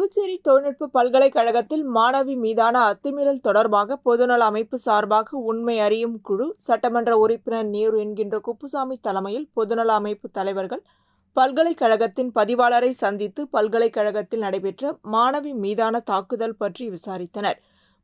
புதுச்சேரி தொழில்நுட்ப பல்கலைக்கழகத்தில் மாணவி மீதான அத்துமீறல் தொடர்பாக பொதுநல அமைப்பு சார்பாக உண்மை அறியும் குழு, சட்டமன்ற உறுப்பினர் நேரு என்கின்ற குப்புசாமி தலைமையில் பொதுநல அமைப்பு தலைவர்கள் பல்கலைக்கழகத்தின் பதிவாளரை சந்தித்து பல்கலைக்கழகத்தில் நடைபெற்ற மாணவி மீதான தாக்குதல் பற்றி விசாரித்தனர்.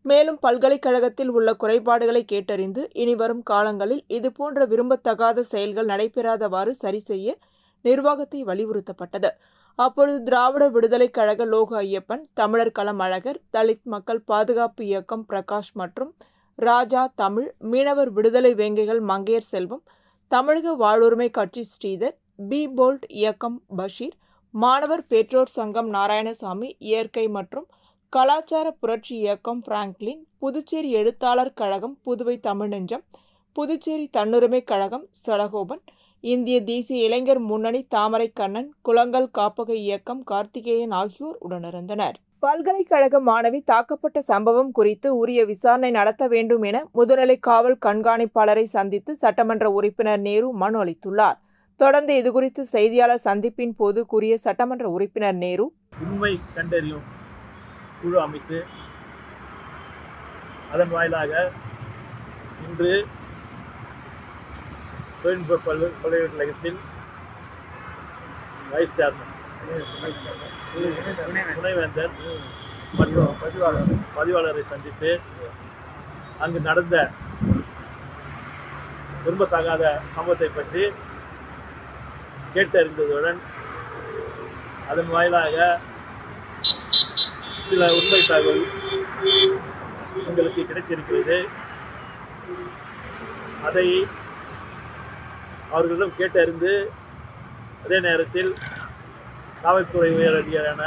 மேலும் பல்கலைக்கழகத்தில் உள்ள குறைபாடுகளை கேட்டறிந்து இனிவரும் காலங்களில் இதுபோன்ற விரும்பத்தகாத செயல்கள் நடைபெறாதவாறு சரி செய்ய நிர்வாகத்தை வலியுறுத்தப்பட்டது. அப்பொழுது திராவிட விடுதலைக் கழக லோக ஐயப்பன், தமிழர் களம் அழகர், தலித் மக்கள் பாதுகாப்பு இயக்கம் பிரகாஷ் மற்றும் ராஜா தமிழ், மீனவர் விடுதலை வேங்கைகள் மங்கையர் செல்வம், தமிழக வாழ்வுரிமை கட்சி ஸ்ரீதர், பி போல்ட் இயக்கம் பஷீர், மாணவர் பெற்றோர் சங்கம் நாராயணசாமி, இயற்கை மற்றும் கலாச்சார புரட்சி இயக்கம் பிராங்க்லின், புதுச்சேரி எழுத்தாளர் கழகம் புதுவை தமிழ்நெஞ்சம், புதுச்சேரி தன்னுரிமை கழகம் சடகோபன், இந்திய தேசிய இளைஞர் முன்னணி தாமரைக்கண்ணன், குளங்கள் காப்பக இயக்கம் கார்த்திகேயன் ஆகியோர் உடனிருந்தனர். பல்கலைக்கழக மாணவி தாக்கப்பட்ட சம்பவம் குறித்து உரிய விசாரணை நடத்த வேண்டும் என முதுநிலை காவல் கண்காணிப்பாளரை சந்தித்து சட்டமன்ற உறுப்பினர் நேரு மனு அளித்துள்ளார். தொடர்ந்து இதுகுறித்து செய்தியாளர் சந்திப்பின் போது கூறிய சட்டமன்ற உறுப்பினர் நேரு, உண்மை கண்டறியும் குழு அமைத்து அதன் வாயிலாக இன்று தொழில்நுட்ப பல்கலைக்கழகத்தில் வைஸ் சேர்மன், துணைவேந்தர் மற்றும் பதிவாளரை சந்தித்து அங்கு நடந்த விரும்பத்தகாத சம்பவத்தை பற்றி கேட்டறிந்ததுடன் அதன் வாயிலாக சில உண்மை தகவல் உங்களுக்கு கிடைத்திருக்கிறது. அதை அவர்களிடம் கேட்டறிந்து அதே நேரத்தில் காவல்துறை உயர் அதிகாரியான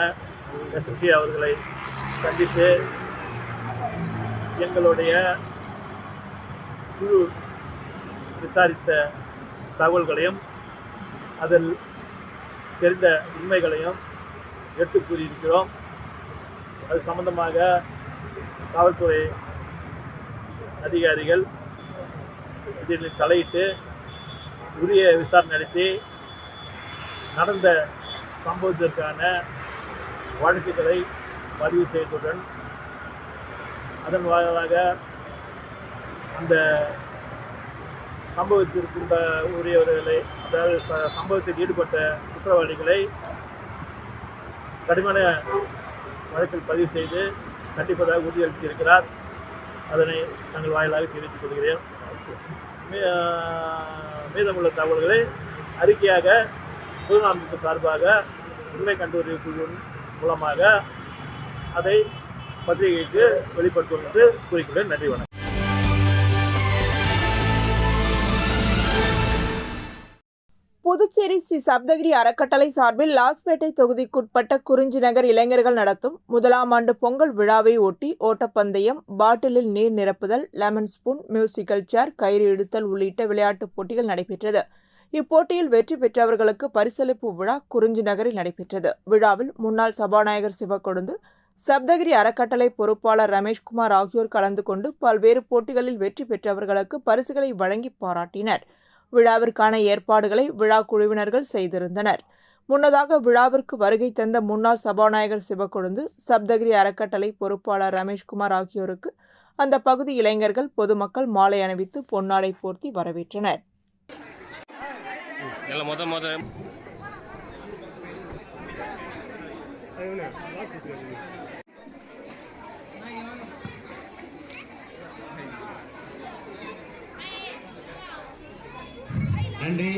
எஸ்பி அவர்களை சந்தித்து எங்களுடைய குழு விசாரித்த தகவல்களையும் அதில் தெரிந்த உண்மைகளையும் எடுத்து கூறியிருக்கிறோம். அது சம்பந்தமாக காவல்துறை அதிகாரிகள் இதில் தலையிட்டு உரிய விசாரணை நடத்தி நடந்த சம்பவத்திற்கான வழக்குகளை பதிவு செய்ததுடன் அதன் வாயிலாக அந்த சம்பவத்திற்கு உரியவர்களை, அதாவது சம்பவத்தில் ஈடுபட்ட குற்றவாளிகளை கடுமையான வழக்கில் பதிவு செய்து கண்டிப்பதாக உறுதியளித்திருக்கிறார். அதனை நாங்கள் வாயிலாக தெரிவித்துக் கொள்கிறேன். மீதமுள்ள தகவல்களை அறிக்கையாக பொதுநல அமைப்பு சார்பாக உண்மை கண்டறியும் குழு மூலமாக அதை பத்திரிகைக்கு வெளிப்படுத்தும் என்று கூறிக்கிறேன். நன்றி, வணக்கம். புதுச்சேரி ஸ்ரீ சப்தகிரி அறக்கட்டளை சார்பில் லாஸ்பேட்டை தொகுதிக்குட்பட்ட குறிஞ்சி நகர் இளைஞர்கள் நடத்தும் 1ஆம் ஆண்டு பொங்கல் விழாவை ஒட்டி ஓட்டப்பந்தயம், பாட்டிலில் நீர் நிரப்புதல், லெமன் ஸ்பூன், மியூசிக்கல் சேர், கயிறு இழுத்தல் உள்ளிட்ட விளையாட்டுப் போட்டிகள் நடைபெற்றது. இப்போட்டியில் வெற்றி பெற்றவர்களுக்கு பரிசளிப்பு விழா குறிஞ்சி நகரில் நடைபெற்றது. விழாவில் முன்னாள் சபாநாயகர் சிவக்கொழுந்து, சப்தகிரி அறக்கட்டளை பொறுப்பாளர் ரமேஷ்குமார் ஆகியோர் கலந்து கொண்டு பல்வேறு போட்டிகளில் வெற்றி பெற்றவர்களுக்கு பரிசுகளை வழங்கி பாராட்டினர். விழாவிற்கான ஏற்பாடுகளை விழா குழுவினர்கள் செய்திருந்தனர். முன்னதாக விழாவிற்கு வருகை தந்த முன்னாள் சபாநாயகர் சிவக்கொழுந்து, சப்தகிரி அறக்கட்டளை பொறுப்பாளர் ரமேஷ்குமார் ஆகியோருக்கு அந்த பகுதி இளைஞர்கள், பொதுமக்கள் மாலை அணிவித்து பொன்னாடை போர்த்தி வரவேற்றனர். நன்றி.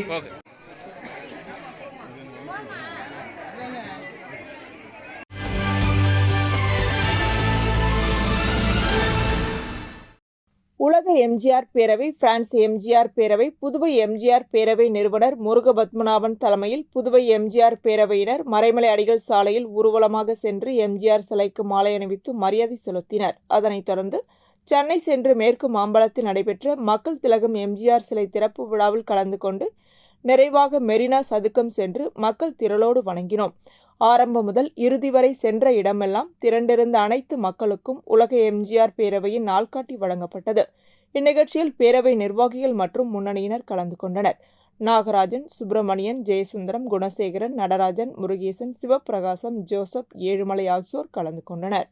உலக எம்ஜிஆர் பேரவை, பிரான்ஸ் எம்ஜிஆர் பேரவை, புதுவை எம்ஜிஆர் பேரவை நிறுவனர் முருகபத்மநாபன் தலைமையில் புதுவை எம்ஜிஆர் பேரவையினர் மறைமலை அடிகள் சாலையில் ஊர்வலமாக சென்று எம்ஜிஆர் சிலைக்கு மாலை அணிவித்து மரியாதை செலுத்தினர். அதனைத் தொடர்ந்து சென்னை சென்று மேற்கு மாம்பலத்தில் நடைபெற்ற மக்கள் திலகம் எம்ஜிஆர் சிலை திறப்பு விழாவில் கலந்து கொண்டு நிறைவாக மெரினா சதுக்கம் சென்று மக்கள் திரளோடு வணங்கினோம். ஆரம்பம் முதல் இறுதி வரை சென்ற இடமெல்லாம் திரண்டிருந்த அனைத்து மக்களுக்கும் உலக எம்ஜிஆர் பேரவையின் நாள்காட்டி வழங்கப்பட்டது. இந்நிகழ்ச்சியில் பேரவை நிர்வாகிகள் மற்றும் முன்னணியினர் கலந்து கொண்டனர். நாகராஜன், சுப்பிரமணியன், ஜெயசுந்தரம், குணசேகரன், நடராஜன், முருகேசன், சிவப்பிரகாசம், ஜோசப், ஏழுமலை ஆகியோர் கலந்து கொண்டனர்.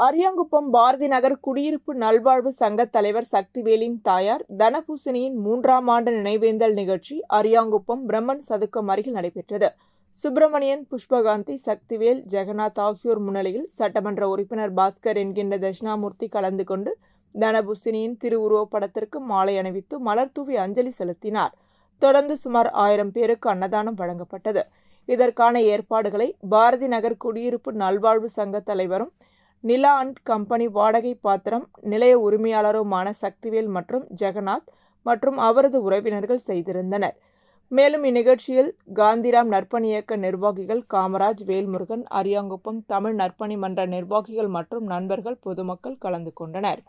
அரியாங்குப்பம் பாரதி நகர் குடியிருப்பு நல்வாழ்வு சங்க தலைவர் சக்திவேலின் தாயார் தனபூசணியின் 3ஆம் ஆண்டு நினைவேந்தல் நிகழ்ச்சி அரியாங்குப்பம் பிரம்மன் சதுக்கம் அருகில் நடைபெற்றது. சுப்பிரமணியன், புஷ்பகாந்தி, சக்திவேல், ஜெகநாத் ஆகியோர் முன்னிலையில் சட்டமன்ற உறுப்பினர் பாஸ்கர் என்கின்ற தட்சிணாமூர்த்தி கலந்து கொண்டு தனபூசணியின் திருவுருவப் படத்திற்கு மாலை அணிவித்து மலர் தூவி அஞ்சலி செலுத்தினார். தொடர்ந்து சுமார் 1000 பேருக்கு அன்னதானம் வழங்கப்பட்டது. இதற்கான ஏற்பாடுகளை பாரதி நகர் குடியிருப்பு நல்வாழ்வு சங்க தலைவரும் நிலா அண்ட் கம்பெனி வாடகை பாத்திரம் நிலைய உரிமையாளருமான சக்திவேல் மற்றும் ஜெகநாத் மற்றும் அவரது உறவினர்கள் செய்திருந்தனர். மேலும் இந்நிகழ்ச்சியில் காந்திராம் நற்பணி இயக்க நிர்வாகிகள் காமராஜ், வேல்முருகன், அரியாங்குப்பம் தமிழ் நற்பணி மன்ற நிர்வாகிகள் மற்றும் நண்பர்கள், பொதுமக்கள் கலந்து கொண்டனர்.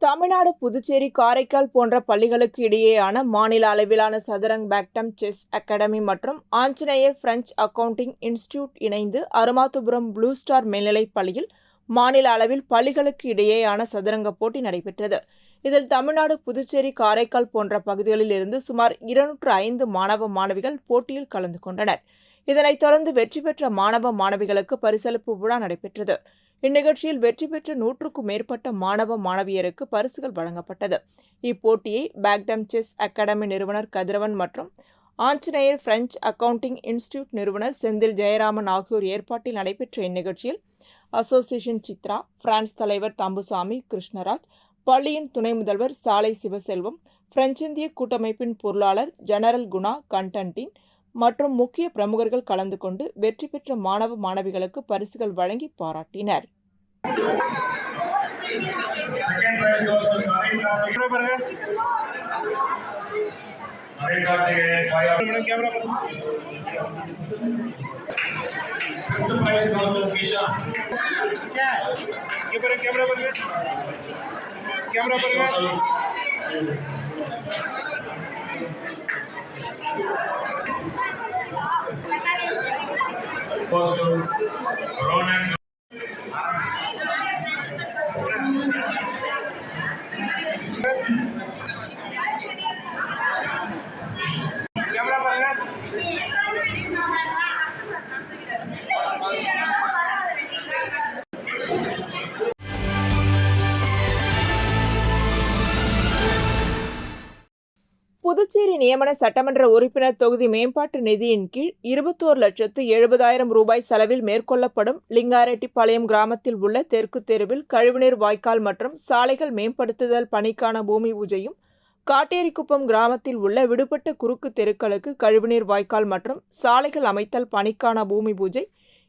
தமிழ்நாடு, புதுச்சேரி, காரைக்கால் போன்ற பள்ளிகளுக்கு இடையேயான மாநில அளவிலான சதுரங் பேக்டம் செஸ் அகாடமி மற்றும் ஆஞ்சநேயர் பிரெஞ்சு அக்கவுண்டிங் இன்ஸ்டிடியூட் இணைந்து அருமாத்துபுரம் ப்ளூ ஸ்டார் மேல்நிலைப் பள்ளியில் மாநில அளவில் பள்ளிகளுக்கு இடையேயான சதுரங்க போட்டி நடைபெற்றது. இதில் தமிழ்நாடு, புதுச்சேரி, காரைக்கால் போன்ற பகுதிகளில் இருந்து சுமார் 205 மாணவ மாணவிகள் போட்டியில் கலந்து கொண்டனர். இதனைத் தொடர்ந்து வெற்றி பெற்ற மாணவ மாணவிகளுக்கு பரிசளிப்பு விழா நடைபெற்றது. இந்நிகழ்ச்சியில் வெற்றி பெற்ற 100க்கும் மேற்பட்ட மாணவ மாணவியருக்கு பரிசுகள் வழங்கப்பட்டது. இப்போட்டியை பேக்டம் செஸ் அகாடமி நிறுவனர் கதிரவன் மற்றும் ஆஞ்சநேயர் பிரெஞ்சு அக்கவுண்டிங் இன்ஸ்டிடியூட் நிறுவனர் செந்தில் ஜெயராமன் ஆகியோர் ஏற்பாட்டில் நடைபெற்ற இந்நிகழ்ச்சியில் அசோசியேஷன் சித்ரா, பிரான்ஸ் தலைவர் தம்புசாமி கிருஷ்ணராஜ், பள்ளியின் துணை முதல்வர் சாலை சிவசெல்வம், பிரெஞ்சு இந்திய கூட்டமைப்பின் பொருளாளர் ஜெனரல் குணா கண்டன்டின் மற்றும் முக்கிய பிரமுகர்கள் கலந்து கொண்டு வெற்றி பெற்ற மாணவ மாணவிகளுக்கு பரிசுகள் வழங்கி பாராட்டினர். Goes to Ronan. புதுச்சேரி நியமன சட்டமன்ற உறுப்பினர் தொகுதி மேம்பாட்டு நிதியின் கீழ் 21,70,000 ரூபாய் செலவில் மேற்கொள்ளப்படும் லிங்காரெட்டிப்பாளையம் கிராமத்தில் உள்ள தெற்கு தெருவில் கழிவுநீர் வாய்க்கால் மற்றும் சாலைகள் மேம்படுத்துதல் பணிக்கான பூமி பூஜையும், காட்டேரிக்குப்பம் கிராமத்தில் உள்ள விடுபட்ட குறுக்கு தெருக்களுக்கு கழிவுநீர் வாய்க்கால் மற்றும் சாலைகள் அமைத்தல் பணிக்கான பூமி பூஜை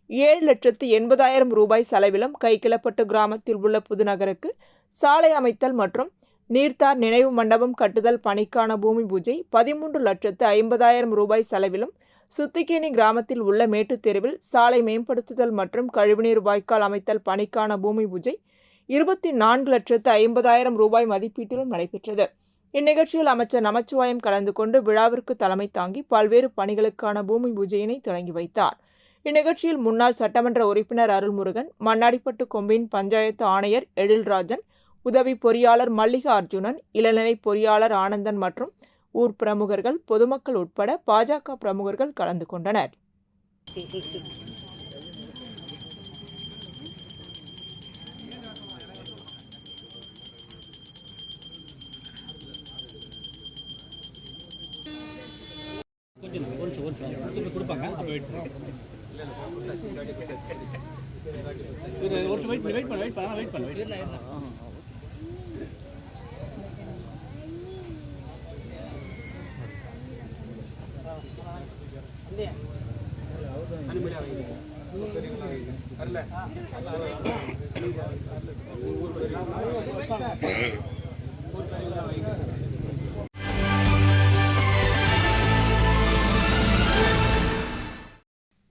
7,80,000 ரூபாய் செலவிலும், கைக்கிளப்பட்டு கிராமத்தில் உள்ள புதுநகருக்கு சாலை அமைத்தல் மற்றும் நீர்த்தார் நினைவு மண்டபம் கட்டுதல் பணிக்கான பூமி பூஜை 13,50,000 ரூபாய் செலவிலும், சுத்திகேணி கிராமத்தில் உள்ள மேட்டுத் தெருவில் சாலை மேம்படுத்துதல் மற்றும் கழிவுநீர் வாய்க்கால் அமைத்தல் பணிக்கான பூமி பூஜை 24,50,000 ரூபாய் மதிப்பீட்டிலும் நடைபெற்றது. இந்நிகழ்ச்சியில் அமைச்சர் நமச்சிவாயம் கலந்து கொண்டு விழாவிற்கு தலைமை தாங்கி பல்வேறு பணிகளுக்கான பூமி பூஜையினை தொடங்கி வைத்தார். இந்நிகழ்ச்சியில் முன்னாள் சட்டமன்ற உறுப்பினர் அருள்முருகன், மண்ணாடிப்பட்டு கொம்பின் பஞ்சாயத்து ஆணையர் எழில்ராஜன், உதவி பொறியாளர் மல்லிகா அர்ஜுனன், இளநிலை பொறியாளர் ஆனந்தன் மற்றும் ஊர் பிரமுகர்கள், பொதுமக்கள் உட்பட பாஜக பிரமுகர்கள் கலந்து கொண்டனர்.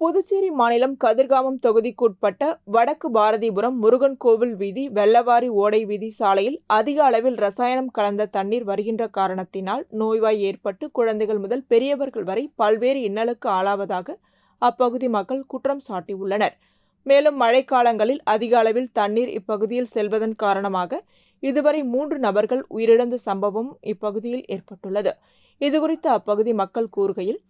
புதுச்சேரி மாநிலம் கதிர்காமம் தொகுதிக்குட்பட்ட வடக்கு பாரதிபுரம் முருகன் கோவில் வீதி, வெள்ளவாரி ஓடை வீதி சாலையில் அதிக அளவில் ரசாயனம் கலந்த தண்ணீர் வருகின்ற காரணத்தினால் நோய்வாய் ஏற்பட்டு குழந்தைகள் முதல் பெரியவர்கள் வரை பல்வேறு இன்னலுக்கு ஆளாவதாக அப்பகுதி மக்கள் குற்றம் சாட்டியுள்ளனர். மேலும் மழைக்காலங்களில் அதிக அளவில் தண்ணீர் இப்பகுதியில் செல்வதன் காரணமாக இதுவரை 3 நபர்கள் உயிரிழந்த சம்பவம் இப்பகுதியில் ஏற்பட்டுள்ளது. இதுகுறித்து அப்பகுதி மக்கள் கூறுகையில்,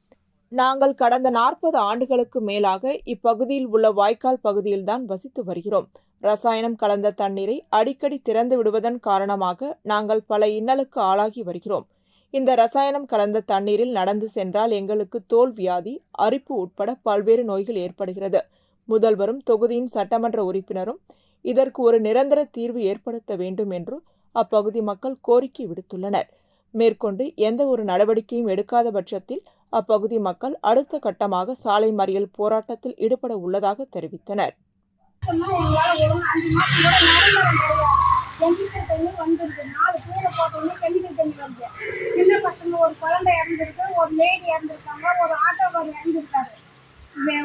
நாங்கள் கடந்த 40 ஆண்டுகளுக்கு மேலாக இப்பகுதியில் உள்ள வாய்க்கால் பகுதியில்தான் வசித்து வருகிறோம். ரசாயனம் கலந்த தண்ணீரை அடிக்கடி திறந்து விடுவதன் காரணமாக நாங்கள் பல இன்னலுக்கு ஆளாகி வருகிறோம். இந்த ரசாயனம் கலந்த தண்ணீரில் நடந்து சென்றால் எங்களுக்கு தோல் வியாதி, அரிப்பு உட்பட பல்வேறு நோய்கள் ஏற்படுகிறது. முதல்வரும் தொகுதியின் சட்டமன்ற உறுப்பினரும் இதற்கு ஒரு நிரந்தர தீர்வு ஏற்படுத்த வேண்டும் என்று அப்பகுதி மக்கள் கோரிக்கை விடுத்துள்ளனர். மேற்கொண்டு எந்த ஒரு நடவடிக்கையும் எடுக்காத பட்சத்தில் அப்பகுதி மக்கள் அடுத்த கட்டமாக சாலை மறியல் போராட்டத்தில் ஈடுபட உள்ளதாக தெரிவித்தனர்.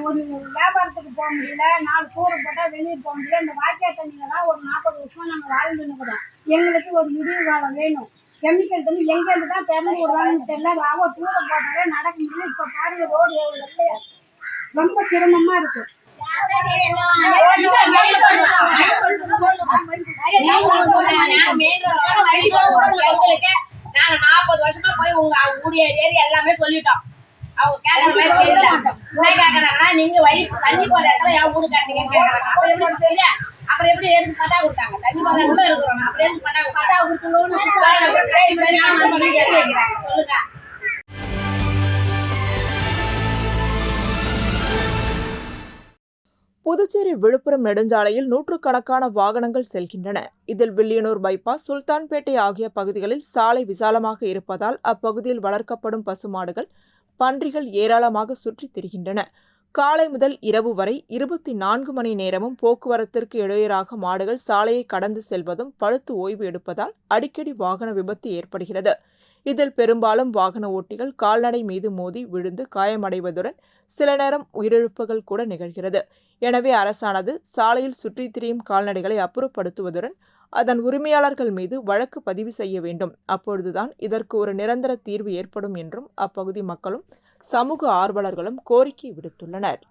ஒரு வியாபாரத்துக்கு போக முடியல, 4 கூரை போட்டால் வெளியே போக முடியல. இந்த வாய்க்கால் தண்ணியில தான் ஒரு 40 வருஷமா நாங்கள் வாழ்ந்துன்னுக்குறோம். எங்களுக்கு ஒரு விடிவு காலம் வேணும். கெமிக்கல் தண்ணி எங்கேருந்து தான் திறந்து விடுவாங்கன்னு தெரியல. ராவ தூர போட்டாலே நடக்க முடியல. இப்போ பாருங்க ரோடு எவ்வளோ ரொம்ப சிரமமா இருக்கு. நாங்க 40 வருஷமா போய் உங்க ஊடிய ஏரி எல்லாமே சொல்லிட்டோம். அவங்க கேட்கற மாதிரி தெரியல. என்ன கேட்கறாங்கன்னா, நீங்க வழி தண்ணி போற இடத்துல என் வீடு காட்டுறீங்கன்னு கேட்கறாங்க. அப்புறம் எப்படி தெரியல? அப்புறம் எப்படி எதுக்கு பட்டா கொடுத்தாங்க? தண்ணி போற இடத்துல இருக்கிறோம். அப்புறம் எதுக்கு பட்டா கொடுத்துருவோம்னு சொல்லுங்க. புதுச்சேரி விழுப்புரம் நெடுஞ்சாலையில் நூற்றுக்கணக்கான வாகனங்கள் செல்கின்றன. இதில் வில்லியனூர் பைபாஸ், சுல்தான்பேட்டை ஆகிய பகுதிகளில் சாலை விசாலமாக இருப்பதால் அப்பகுதியில் வளர்க்கப்படும் பசுமாடுகள், பன்றிகள் ஏராளமாக சுற்றித் திரிகின்றன. காலை முதல் இரவு வரை 24 மணி நேரமும் போக்குவரத்திற்கு இடையூறாக மாடுகள் சாலையை கடந்து செல்வதும் படுத்து ஓய்வு எடுப்பதால் அடிக்கடி வாகன விபத்து ஏற்படுகிறது. இதில் பெரும்பாலும் வாகன ஓட்டிகள் கால்நடை மீது மோதி விழுந்து காயமடைவதுடன் சில நேரம் உயிரிழப்புகள் கூட நிகழ்கிறது. எனவே அரசானது சாலையில் சுற்றித் திரியும் கால்நடைகளை அப்புறப்படுத்துவதுடன் அதன் உரிமையாளர்கள் மீது வழக்கு பதிவு செய்ய வேண்டும். அப்பொழுதுதான் இதற்கு ஒரு நிரந்தர தீர்வு ஏற்படும் என்றும் அப்பகுதி மக்களும் சமூக ஆர்வலர்களும் கோரிக்கை விடுத்துள்ளனர்.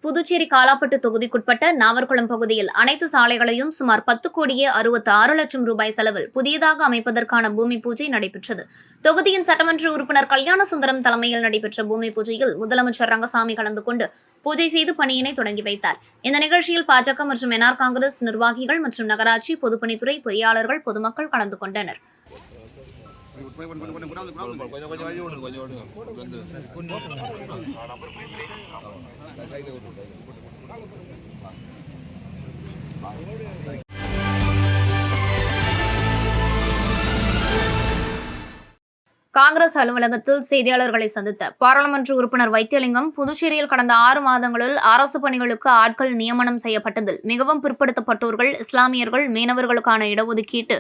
புதுச்சேரி காலாப்பட்டு தொகுதிக்குட்பட்ட நாவர்குளம் பகுதியில் அனைத்து சாலைகளையும் சுமார் 10,66,00,000 ரூபாய் செலவில் புதியதாக அமைப்பதற்கான பூமி பூஜை நடைபெற்றது. தொகுதியின் சட்டமன்ற உறுப்பினர் கல்யாண சுந்தரம் தலைமையில் நடைபெற்ற பூமி பூஜையில் முதலமைச்சர் ரங்கசாமி கலந்து கொண்டு பூஜை செய்து பணியினை தொடங்கி வைத்தார். இந்த நிகழ்ச்சியில் பாஜக மற்றும் என்ஆர் காங்கிரஸ் நிர்வாகிகள் மற்றும் நகராட்சி, பொதுப்பணித்துறை பொறியாளர்கள், பொதுமக்கள் கலந்து கொண்டனர். காங்கிரஸ் அலுவலகத்தில் செய்தியாளர்களை சந்தித்த பாராளுமன்ற உறுப்பினர் வைத்தியலிங்கம், புதுச்சேரியில் கடந்த 6 மாதங்களில் அரசு பணிகளுக்கு ஆட்கள் நியமனம் செய்யப்பட்டதில் மிகவும் பிற்படுத்தப்பட்டோர்கள், இஸ்லாமியர்கள், மீனவர்களுக்கான இடஒதுக்கீட்டு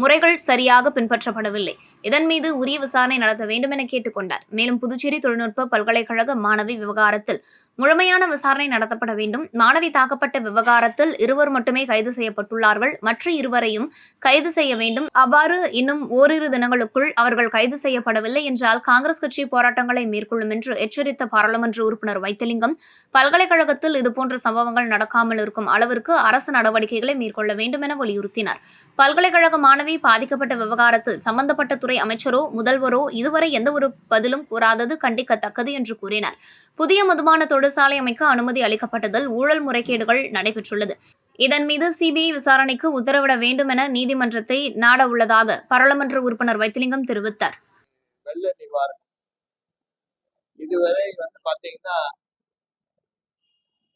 முறைகள் சரியாக பின்பற்றப்படவில்லை. இதன் மீது உரிய விசாரணை நடத்த வேண்டும் என கேட்டுக் கொண்டார். மேலும் புதுச்சேரி தொழில்நுட்ப பல்கலைக்கழக மாணவி விவகாரத்தில் முழுமையான விசாரணை நடத்தப்பட வேண்டும். மாணவி தாக்கப்பட்ட விவகாரத்தில் 2 மட்டுமே கைது செய்யப்பட்டுள்ளார்கள். மற்ற 2 கைது செய்ய வேண்டும். அவ்வாறு இன்னும் ஓரிரு தினங்களுக்குள் அவர்கள் கைது செய்யப்படவில்லை என்றால் காங்கிரஸ் கட்சி போராட்டங்களை மேற்கொள்ளும் என்று எச்சரித்த பாராளுமன்ற உறுப்பினர் வைத்திலிங்கம், பல்கலைக்கழகத்தில் இதுபோன்ற சம்பவங்கள் நடக்காமல் இருக்கும் அளவிற்கு அரசு நடவடிக்கைகளை மேற்கொள்ள வேண்டும் என வலியுறுத்தினார். பல்கலைக்கழக மாணவி பாதிக்கப்பட்ட விவகாரத்தில் சம்பந்தப்பட்ட துறை அமைச்சரோ முதல்வரோ இதுவரை எந்தவொரு பதிலும் கூறாதது கண்டிக்கத்தக்கது என்று கூறினார். புதிய மதுபான தொழிற்சாலை அமைக்க அனுமதி அளிக்கப்பட்டதில் ஊழல் முறைகேடுகள் நடைபெற்றுள்ளது. இதன் மீது சிபிஐ விசாரணைக்கு உத்தரவிட வேண்டும் என நீதிமன்றத்தை நாட உள்ளதாக பாராளுமன்ற உறுப்பினர் வைத்திலிங்கம் தெரிவித்தார். வெள்ள நிவாரணம் இதுவரை பாத்தீங்கன்னா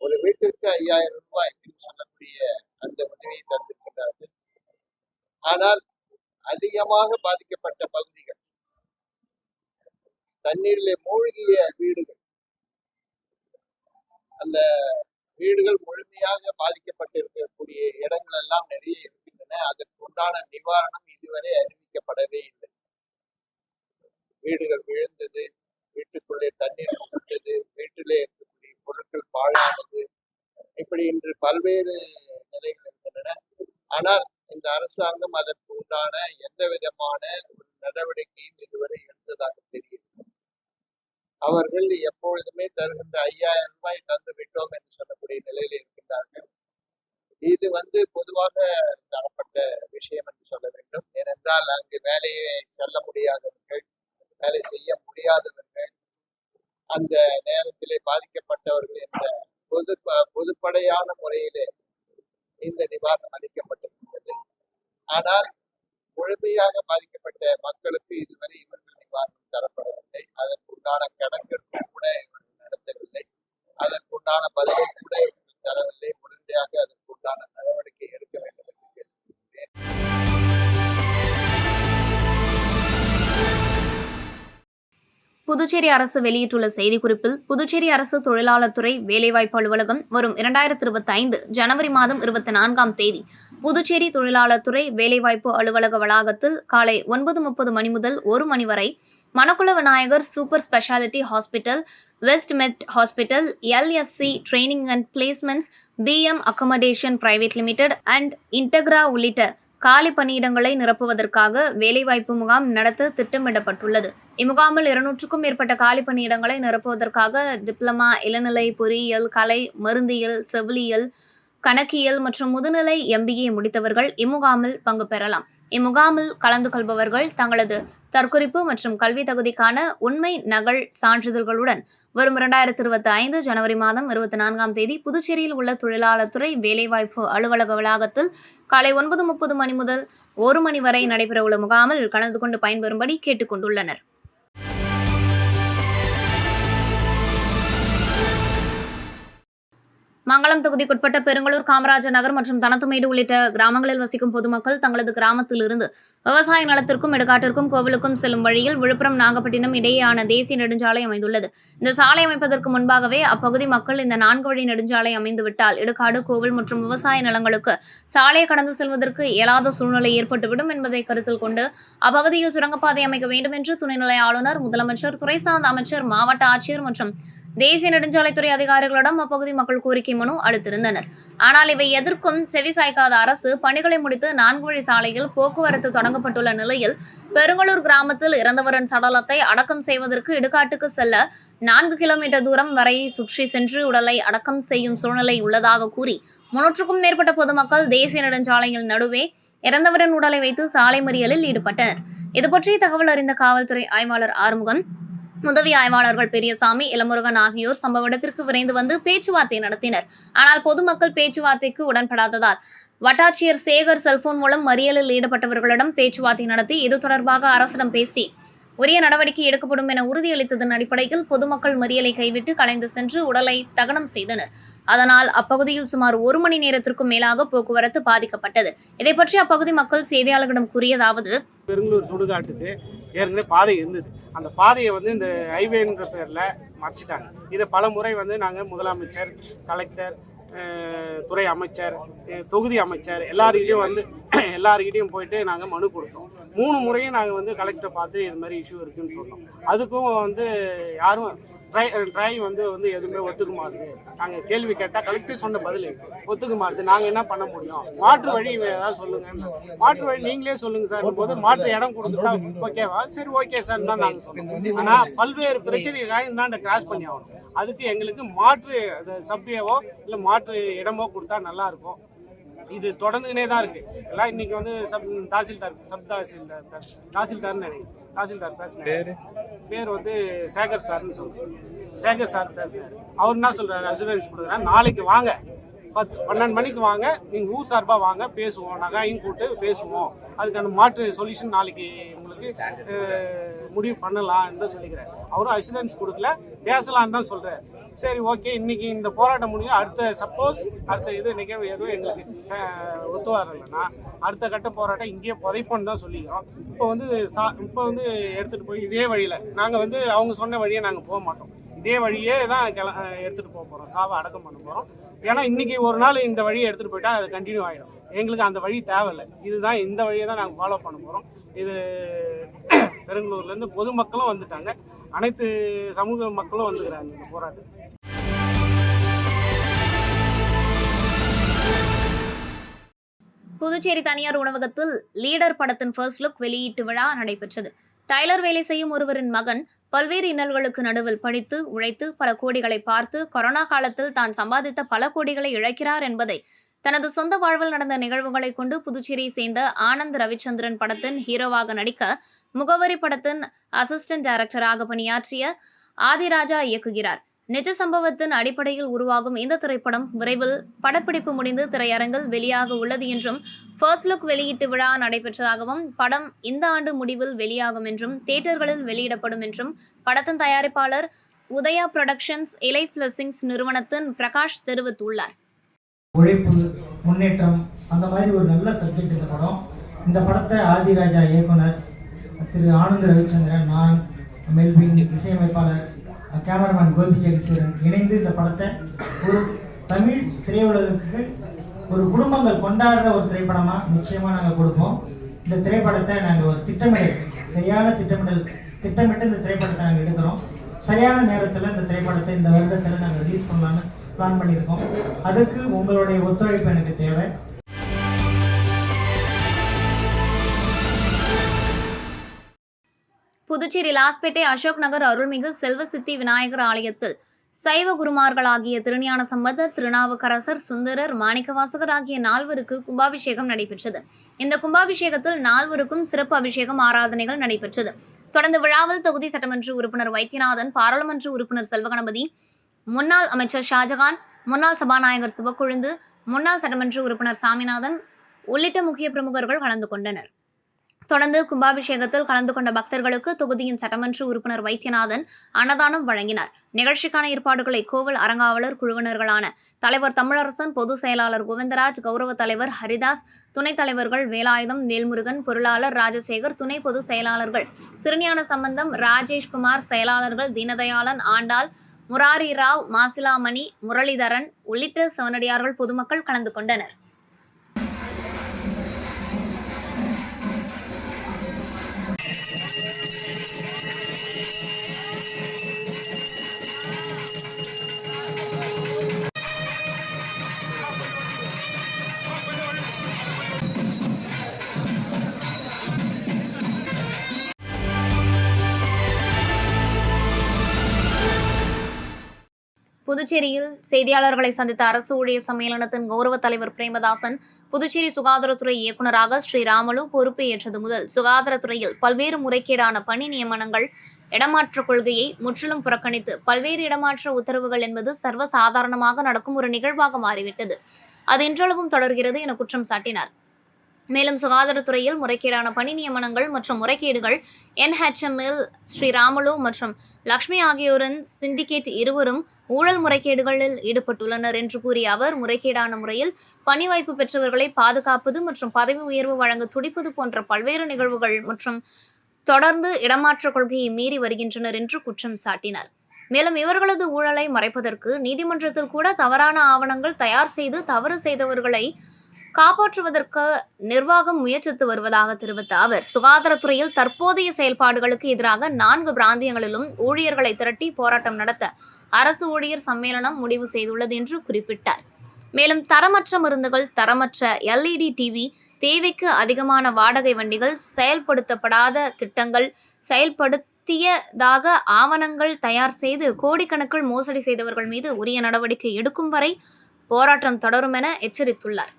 ஒரு வீட்டிற்கு 5000 ரூபாய் என்று சொல்லக்கூடிய அந்த உதவியை தந்திருக்கிறார்கள். ஆனால் அதிகமாக பாதிக்கப்பட்ட பகுதிகள், தண்ணீரிலே மூழ்கிய வீடுகள், அந்த வீடுகள் முழுமையாக பாதிக்கப்பட்டிருக்கக்கூடிய இடங்கள் எல்லாம் நிறைய இருக்கின்றன. அதற்கு உண்டான நிவாரணம் இதுவரை அறிவிக்கப்படவே இல்லை. வீடுகள் விழுந்தது, வீட்டுக்குள்ளே தண்ணீர் புகுந்தது, வீட்டிலே இருக்கக்கூடிய பொருட்கள் பாழானது, இப்படி இன்று பல்வேறு நிலைகள் இருக்கின்றன. ஆனால் இந்த அரசாங்கம் அதற்கு உண்டான எந்த விதமான ஒரு நடவடிக்கையும் இதுவரை எடுத்ததாக தெரியும். அவர்கள் எப்பொழுதுமே தருகின்ற 5000 ரூபாய் தந்து விட்டோம் என்று சொல்லக்கூடிய நிலையில் இருக்கின்றார்கள். இது பொதுவாக தரப்பட்ட விஷயம் என்று சொல்ல வேண்டும். ஏனென்றால் அங்கு வேலையை செல்ல முடியாதவர்கள், வேலை செய்ய முடியாதவர்கள், அந்த நேரத்திலே பாதிக்கப்பட்டவர்கள் என்ற பொதுப்படையான முறையிலே இந்த நிவாரணம் அளிக்கப்பட்டிருக்கிறது. ஆனால் முழுமையாக பாதிக்கப்பட்ட மக்களுக்கு இதுவரை இவர்கள் நிவாரணம் தரப்படவில்லை. அதற்குண்டான கணக்கெடுப்பு கூட இவர்கள் நடத்தவில்லை. அதற்குண்டான பதிலை கூட இவர்கள் தரவில்லை. முழுமையாக அதற்குண்டான நடவடிக்கை எடுக்க வேண்டும் என்று கேட்டுக்கொள்கிறேன். புதுச்சேரி அரசு வெளியிட்டுள்ள செய்திக்குறிப்பில், புதுச்சேரி அரசு தொழிலாளர் துறை வேலைவாய்ப்பு அலுவலகம் வரும் 2025 ஜனவரி மாதம் 24ஆம் தேதி புதுச்சேரி தொழிலாளர் துறை வேலைவாய்ப்பு அலுவலக வளாகத்தில் காலை 9:30 மணி முதல் 1 மணி வரை Manakula Vinayagar super speciality hospital, west med hospital, LSC training and placements, PM accommodation private limited and Integra உள்ளிட்ட காலி பணியிடங்களை நிரப்புவதற்காக வேலைவாய்ப்பு முகாம் நடத்த திட்டமிடப்பட்டுள்ளது. இம்முகாமில் 200க்கும் மேற்பட்ட காலி பணியிடங்களை நிரப்புவதற்காக டிப்ளமா, இளநிலை பொறியியல், கலை, மருந்தியல், செவிலியல், கணக்கியல் மற்றும் முதுநிலை MBA முடித்தவர்கள் இம்முகாமில் பங்கு பெறலாம். இம்முகாமில் கலந்து கொள்பவர்கள் தங்களது தற்குறிப்பு மற்றும் கல்வி தகுதிக்கான உண்மை நகல் சான்றிதழ்களுடன் வரும் 2025 ஜனவரி மாதம் 24ஆம் தேதி புதுச்சேரியில் உள்ள தொழிலாளர் துறை வேலைவாய்ப்பு அலுவலக வளாகத்தில் காலை 9:30 மணி முதல் 1 மணி வரை நடைபெறவுள்ள முகாமில் கலந்து கொண்டு பயன்பெறும்படி கேட்டுக் கொண்டுள்ளனர். மங்களம் தொகுதிக்குட்பட்ட பெருங்களூர், காமராஜர் நகர் மற்றும் தனத்துமேடு உள்ளிட்ட கிராமங்களில் வசிக்கும் பொதுமக்கள் தங்களது கிராமத்தில் இருந்து விவசாய நிலத்திற்கும் இடுகாட்டிற்கும் கோவிலுக்கும் செல்லும் வழியில் விழுப்புரம் நாகப்பட்டினம் இடையேயான தேசிய நெடுஞ்சாலை அமைந்துள்ளது. இந்த சாலை அமைப்பதற்கு முன்பாகவே அப்பகுதி மக்கள் இந்த 4 வழி நெடுஞ்சாலை அமைந்துவிட்டால் இடுகாடு, கோவில் மற்றும் விவசாய நிலங்களுக்கு சாலையை கடந்து செல்வதற்கு இயலாத சூழ்நிலை ஏற்பட்டுவிடும் என்பதை கருத்தில் கொண்டு அப்பகுதியில் சுரங்கப்பாதை அமைக்க வேண்டும் என்று துணைநிலை ஆளுநர், முதலமைச்சர், துறை சார்ந்த அமைச்சர், மாவட்ட ஆட்சியர் மற்றும் தேசிய நெடுஞ்சாலைத்துறை அதிகாரிகளிடம் அப்பகுதி மக்கள் கோரிக்கை மனு அளித்திருந்தனர். ஆனால் இவை எதற்கும் செவிசாய்க்காத அரசு பணிகளை முடித்து 4 வழி சாலையில் போக்குவரத்து தொடங்கப்பட்டுள்ள நிலையில் பெருங்களூர் கிராமத்தில் இறந்தவரின் சடலத்தை அடக்கம் செய்வதற்கு இடுகாட்டுக்கு செல்ல 4 கிலோமீட்டர் தூரம் வரை சுற்றி சென்று உடலை அடக்கம் செய்யும் சூழ்நிலை உள்ளதாக கூறி 300க்கும் மேற்பட்ட பொதுமக்கள் தேசிய நெடுஞ்சாலையில் நடுவே இறந்தவரின் உடலை வைத்து சாலை மறியலில் ஈடுபட்டனர். இதுபற்றி தகவல் அறிந்த காவல்துறை ஆய்வாளர் ஆறுமுகம், உதவி ஆய்வாளர்கள் பெரியசாமி, இளமுருகன் ஆகியோர் சம்பவ இடத்திற்கு விரைந்து வந்து பேச்சுவார்த்தை நடத்தினர். ஆனால் பொதுமக்கள் பேச்சுவார்த்தைக்கு உடன்படாததால் வட்டாட்சியர் சேகர் செல்போன் மூலம் மறியலில் ஈடுபட்டவர்களிடம் பேச்சுவார்த்தை நடத்தி இது தொடர்பாக அரசிடம் பேசி உரிய நடவடிக்கை எடுக்கப்படும் என உறுதியளித்ததன் அடிப்படையில் பொதுமக்கள் மறியலை கைவிட்டு கலைந்து சென்று உடலை தகனம் செய்தனர். அதனால் அப்பகுதியில் சுமார் 1 மணி நேரத்திற்கும் மேலாக போக்குவரத்து பாதிக்கப்பட்டது. இதை பற்றி அப்பகுதி மக்கள் செய்தியாளர்களிடம் கூறியதாவது: பெருங்களூர் சுடுகாட்டுக்கு ஏற்கனவே பாதை இருந்தது. அந்த பாதையை வந்து இந்த ஹைவேன்ற பேரில் மறைச்சிட்டாங்க. இதை பல முறை வந்து நாங்கள் முதலமைச்சர், கலெக்டர், துறை அமைச்சர், தொகுதி அமைச்சர் எல்லாருக்கிட்டையும் போயிட்டு நாங்கள் மனு கொடுத்தோம். 3 முறையும் நாங்கள் வந்து கலெக்டரை பார்த்து இது மாதிரி இஷ்யூ இருக்குதுன்னு சொன்னோம். அதுக்கும் வந்து யாரும் ட்ரை வந்து எதுவுமே ஒத்துக்க மாட்டுது. நாங்கள் கேள்வி கேட்டால் கலெக்டர் சொன்ன பதில் ஒத்துக்க மாட்டுது. நாங்கள் என்ன பண்ண முடியும்? மாற்று வழி ஏதாவது சொல்லுங்க. மாற்று வழி நீங்களே சொல்லுங்க சார் போது மாற்று இடம் கொடுத்துட்டா ஓகேவா? சரி ஓகே சார் தான் நாங்கள் சொல்லுவோம். ஆனால் பல்வேறு பிரச்சனைக்காக தான் கிராஸ் பண்ணி ஆகணும். அதுக்கு எங்களுக்கு மாற்று சப்டியவோ இல்லை மாற்று இடமோ கொடுத்தா நல்லா இருக்கும். இது தொடர்ந்துனே தான் இருக்கு. எல்லாம் இன்னைக்கு வந்து தாசில்தார்னு நினைக்கிறேன். தாசில்தார் பேசுனாரு, பேர் வந்து சேகர் சார்னு சொல்றாரு. சேகர் சார் பேசுனாரு. அவர் என்ன சொல்றாரு, அசூரன்ஸ் கொடுக்குறாரு, நாளைக்கு வாங்க 10-12 மணிக்கு வாங்க, நீங்கள் ஊர் சார்பாக வாங்க, பேசுவோம், நகையும் கூட்டு பேசுவோம், அதுக்கான மாற்று சொல்யூஷன் நாளைக்கு உங்களுக்கு முடிவு பண்ணலாம்னு சொல்லிக்கிறேன். அவரும் அசூரன்ஸ் கொடுக்கல, பேசலான்னு தான் சொல்கிறார். சரி ஓகே, இன்னைக்கு இந்த போராட்டம் முடியும். அடுத்த இது நிகழ்வு எதுவும் எங்களுக்கு ஒத்து வரலைன்னா அடுத்த கட்ட போராட்டம் இங்கேயே புதைப்போன்னு தான் சொல்லிக்கிறோம். இப்போ வந்து எடுத்துகிட்டு போய் இதே வழியில் நாங்கள் வந்து அவங்க சொன்ன வழியை நாங்கள் போக மாட்டோம். இதே வழியே தான் எடுத்துகிட்டு போக போகிறோம், சாவை அடக்கம் பண்ண போகிறோம். ஏன்னா இன்றைக்கி ஒரு நாள் இந்த வழியை எடுத்துகிட்டு போயிட்டா அது கண்டினியூ ஆகிடும். எங்களுக்கு அந்த வழி தேவையில்லை. இதுதான் இந்த வழியை தான் நாங்கள் ஃபாலோ பண்ண போகிறோம். இது பெருங்களூர்லேருந்து பொதுமக்களும் வந்துட்டாங்க, அனைத்து சமூக மக்களும் வந்துக்கிறாங்க இந்த போராட்டத்துக்கு. புதுச்சேரி தனியார் உணவகத்தில் லீடர் படத்தின் ஃபர்ஸ்ட் லுக் வெளியீட்டு விழா நடைபெற்றது. டைலர் வேலை செய்யும் ஒருவரின் மகன் பல்வேறு இன்னல்களுக்கு நடுவில் படித்து உழைத்து பல கோடிகளை பார்த்து கொரோனா காலத்தில் தான் சம்பாதித்த பல கோடிகளை இழக்கிறார் என்பதை தனது சொந்த வாழ்வில் நடந்த நிகழ்வுகளை கொண்டு புதுச்சேரியை சேர்ந்த ஆனந்த் ரவிச்சந்திரன் படத்தின் ஹீரோவாக நடிக்க முகவரி படத்தின் அசிஸ்டன்ட் டைரக்டராக பணியாற்றிய ஆதிராஜா இயக்குகிறார். நிஜ சம்பவத்தின் அடிப்படையில் உருவாகும் இந்த திரைப்படம் விரைவில் படப்பிடிப்பு முடிந்து திரையரங்கில் வெளியாக உள்ளது என்றும், ஃபர்ஸ்ட் லுக் வெளியீட்டு விழா நடைபெற்றதாகவும், படம் இந்த ஆண்டு முடிவில் வெளியாகும் என்றும், தியேட்டர்களில் வெளியிடப்படும் என்றும் படத்தின் தயாரிப்பாளர் உதயா புரொடக்ஷன்ஸ் இலை பிளஸிங்ஸ் நிறுவனத்தின் பிரகாஷ் தெரிவித்துள்ளார். உழைப்பு, முன்னேற்றம், அந்த மாதிரி ஒரு நல்ல சப்ஜெக்ட் இந்த படம். இந்த படத்தை ஆதிராஜா இயக்குனர் திரு ஆனந்த் ரவிச்சந்திரன், நான், மெல்வின் இசையமைப்பாளர் கேமராமேன் கோபி ஜெகசீரன் இணைந்து இந்த படத்தை ஒரு தமிழ் திரையுலகுக்கு ஒரு குடும்பங்கள் கொண்டாடுற ஒரு திரைப்படமாக நிச்சயமாக நாங்கள் கொடுப்போம். இந்த திரைப்படத்தை நாங்கள் ஒரு சரியான திட்டமிட்டு இந்த திரைப்படத்தை நாங்கள் எடுக்கிறோம். சரியான நேரத்தில் இந்த திரைப்படத்தை இந்த வருடத்தில் நாங்கள் ரிலீஸ் பண்ணலான்னு பிளான் பண்ணியிருக்கோம். அதுக்கு உங்களுடைய ஒத்துழைப்பு எனக்கு தேவை. புதுச்சேரி லாஸ்பேட்டை அசோக் நகர் அருள்மிகு செல்வசித்தி விநாயகர் ஆலயத்தில் சைவ குருமார்களாகிய திருஞான சம்பந்தர், திருநாவுக்கரசர், சுந்தரர், மாணிக்கவாசகர் ஆகிய 4வருக்கு கும்பாபிஷேகம் நடைபெற்றது. இந்த கும்பாபிஷேகத்தில் 4வருக்கும் சிறப்பு அபிஷேகம் ஆராதனைகள் நடைபெற்றது. தொடர்ந்து விழாவில் தொகுதி சட்டமன்ற உறுப்பினர் வைத்தியநாதன், பாராளுமன்ற உறுப்பினர் செல்வகணபதி, முன்னாள் அமைச்சர் ஷாஜகான், முன்னாள் சபாநாயகர் சிவக்கொழுந்து, முன்னாள் சட்டமன்ற உறுப்பினர் சாமிநாதன் உள்ளிட்ட முக்கிய பிரமுகர்கள் கலந்து கொண்டனர். தொடர்ந்து கும்பாபிஷேகத்தில் கலந்து கொண்ட பக்தர்களுக்கு தொகுதியின் சட்டமன்ற உறுப்பினர் வைத்தியநாதன் அன்னதானம் வழங்கினார். நிகழ்ச்சிக்கான ஏற்பாடுகளை கோவில் அறங்காவலர் குழுவினர்களான தலைவர் தமிழரசன், பொதுச் செயலாளர் கோவிந்தராஜ், கௌரவ தலைவர் ஹரிதாஸ், துணைத் தலைவர்கள் வேலாயுதம், வேல்முருகன், பொருளாளர் ராஜசேகர், துணை பொதுச் செயலாளர்கள் திருஞான சம்பந்தம், ராஜேஷ்குமார், செயலாளர்கள் தீனதயாளன், ஆண்டாள், முராரி ராவ், மாசிலாமணி, முரளிதரன் உள்ளிட்ட சிவனடியார்கள் பொதுமக்கள் கலந்து கொண்டனர். புதுச்சேரியில் செய்தியாளர்களை சந்தித்த அரசு ஊழியர் சம்மேளனத்தின் கௌரவ தலைவர் பிரேமதாசன், புதுச்சேரி சுகாதாரத்துறை இயக்குநராக ஸ்ரீராமலு பொறுப்பேற்றது முதல் சுகாதாரத்துறையில் பல்வேறு முறைகேடான பணி நியமனங்கள், இடமாற்ற கொள்கையை முற்றிலும் புறக்கணித்து பல்வேறு இடமாற்ற உத்தரவுகள் என்பது சர்வசாதாரணமாக நடக்கும் ஒரு நிகழ்வாக மாறிவிட்டது. அது இன்றளவும் தொடர்கிறது என குற்றம் சாட்டினார். மேலும் சுகாதாரத்துறையில் முறைகேடான பணி நியமனங்கள் மற்றும் முறைகேடுகள் NHMல் ஸ்ரீராமலு மற்றும் லக்ஷ்மி ஆகியோரின் சிண்டிகேட் இருவரும் ஊழல் முறைகேடுகளில் ஈடுபட்டுள்ளனர் என்று கூறிய அவர், முறைகேடான முறையில் பணி வாய்ப்பு பெற்றவர்களை பாதுகாப்பது மற்றும் பதவி உயர்வு வழங்க துடிப்பது போன்ற பல்வேறு நிகழ்வுகள் மற்றும் தொடர்ந்து இடமாற்ற கொள்கையை மீறி வருகின்றனர் என்று குற்றம் சாட்டினர். மேலும் இவர்களது ஊழலை மறைப்பதற்கு நீதிமன்றத்தில் கூட தவறான ஆவணங்கள் தயார் செய்து தவறு செய்தவர்களை காப்பாற்றுவதற்கு நிர்வாகம் முயற்சித்து வருவதாக தெரிவித்த அவர், சுகாதாரத்துறையில் தற்போதைய செயல்பாடுகளுக்கு எதிராக 4 பிராந்தியங்களிலும் ஊழியர்களை திரட்டி போராட்டம் நடத்த அரசு ஊழியர் சம்மேளனம் முடிவு செய்துள்ளது என்று குறிப்பிட்டார். மேலும் தரமற்ற மருந்துகள், தரமற்ற LED டிவி, தேவைக்கு அதிகமான வாடகை வண்டிகள், செயல்படுத்தப்படாத திட்டங்கள், செயல்படுத்தியதாக ஆவணங்கள் தயார் செய்து கோடிக்கணக்கில் மோசடி செய்தவர்கள் மீது உரிய நடவடிக்கை எடுக்கும் வரை போராட்டம் தொடரும் என எச்சரித்துள்ளார்.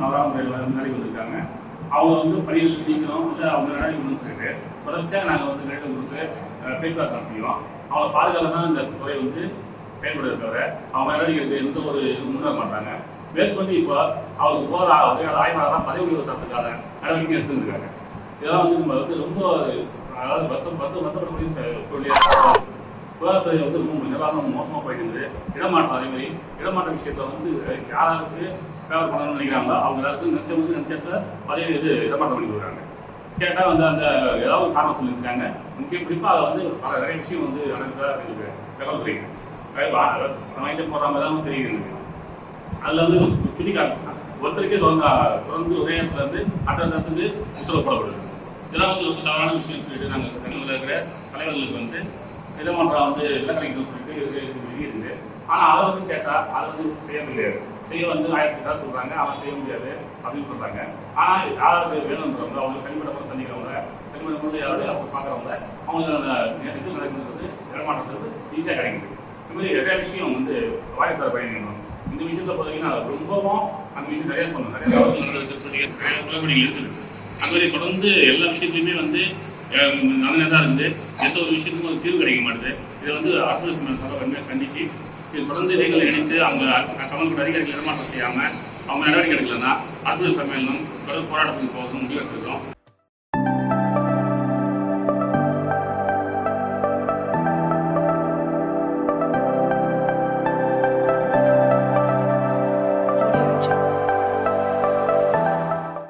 தவறான முறையில் நடவடிக்கை வந்திருக்காங்க. அவங்க வந்து பணியில் நீக்கணும் இல்லை அவங்க நடவடிக்கை சொல்லிட்டு தொடர்ச்சியாக நாங்கள் வந்து கடிதம் கொடுத்து பேச்சுவார்த்தை நடத்திக்கிறோம். அவங்களை பாதுகாக்க தான் இந்த துறை வந்து செயல்படுறத தவிர அவங்க நடவடிக்கைக்கு எந்த ஒரு முன்னேற மாட்டாங்க. மேற்கொண்டு இப்போ அவங்களுக்கு போகிற ஆய்வாளர்லாம் பதவி உயர்வு தரத்துக்கான நடவடிக்கை எடுத்துருக்காங்க. இதெல்லாம் வந்து நம்ம வந்து ரொம்ப அதாவது வருத்தப்படக்கூடிய சூழ்நிலையாக சுகாதாரத்துறை வந்து ரொம்ப நிர்வாகம் மோசமாக போயிட்டு இருக்குது. இடமாற்றம் அதே மாதிரி இடமாற்ற விஷயத்தை வந்து யாராருக்கு ஃபேவர் பண்ணணும்னு நினைக்கிறாங்களோ அவங்க எல்லாருக்கும் நினைச்ச பதவி இடமாற்றம் பண்ணி கொடுக்குறாங்க. கேட்டால் வந்து அந்த ஏதாவது காரணம் சொல்லியிருக்காங்க. முக்கிய குறிப்பாக அதை வந்து நிறைய விஷயம் வந்து நடக்கிறதா இருக்குது. தகவல் தெரியுது வாங்கிட்டு போகிற மாதிரி தான் தெரியுது எனக்கு. அதில் வந்து சுட்டி காட்டு ஒருத்தருக்கே தொடர்ந்து ஒரே இடத்துல இருந்து அடுத்த இடத்துக்கு உத்தரவு போடப்படுது. இதெல்லாம் வந்து ரொம்ப தவறான விஷயம் சொல்லிட்டு நாங்கள் தமிழில் இருக்கிற தலைவர்களுக்கு வந்து இடமாற்றம் வந்து எல்லாம் கிடைக்கணும்னு சொல்லிட்டு விதி இருக்குது. ஆனால் அதை வந்து கேட்டால் அதை வந்து செய்ய முடியாது. செய்ய வந்து 1000 தான் சொல்கிறாங்க, அவன் செய்ய முடியாது அப்படின்னு சொல்கிறாங்க. ஆனால் யாராவது வேணுன்றவங்க அவங்க தனிப்பட்ட சந்திக்கிறவங்க தனிப்பட்ட யாராவது அவங்க பார்க்குறவங்க அவங்களுக்கு அந்த இது நடக்கிறது இடமாற்றத்துக்கு ஈஸியாக கிடைக்குது. இது மாதிரி நிறைய விஷயம் வந்து வாய்ஸ் பயணிக்கணும். இந்த விஷயத்தை பார்த்தீங்கன்னா ரொம்பவும் அந்த விஷயம் நிறைய சொல்லணும். நிறைய தகவல் நடந்திருக்கு சொல்லி நிறைய குளறுபடிகள் இருக்குது. அந்த மாதிரி தொடர்ந்து எல்லா விஷயத்துலையுமே வந்து நல்ல தான் இருந்து எந்த ஒரு விஷயத்துக்கும் ஒரு தீர்வு கிடைக்க மாட்டேது. இதை வந்து அரசு சபை கண்டித்து இது தொடர்ந்து இதைகளை இணைத்து அவங்க சம்பந்தப்பட்ட அதிகாரிகள் இடமாற்றம் செய்யாமல் அவங்க நடவடிக்கை எடுக்கலன்னா அரசு சம்மேளனம் தொடர் போராட்டத்துக்கு போகணும் முடிவு எடுத்திருக்கோம்.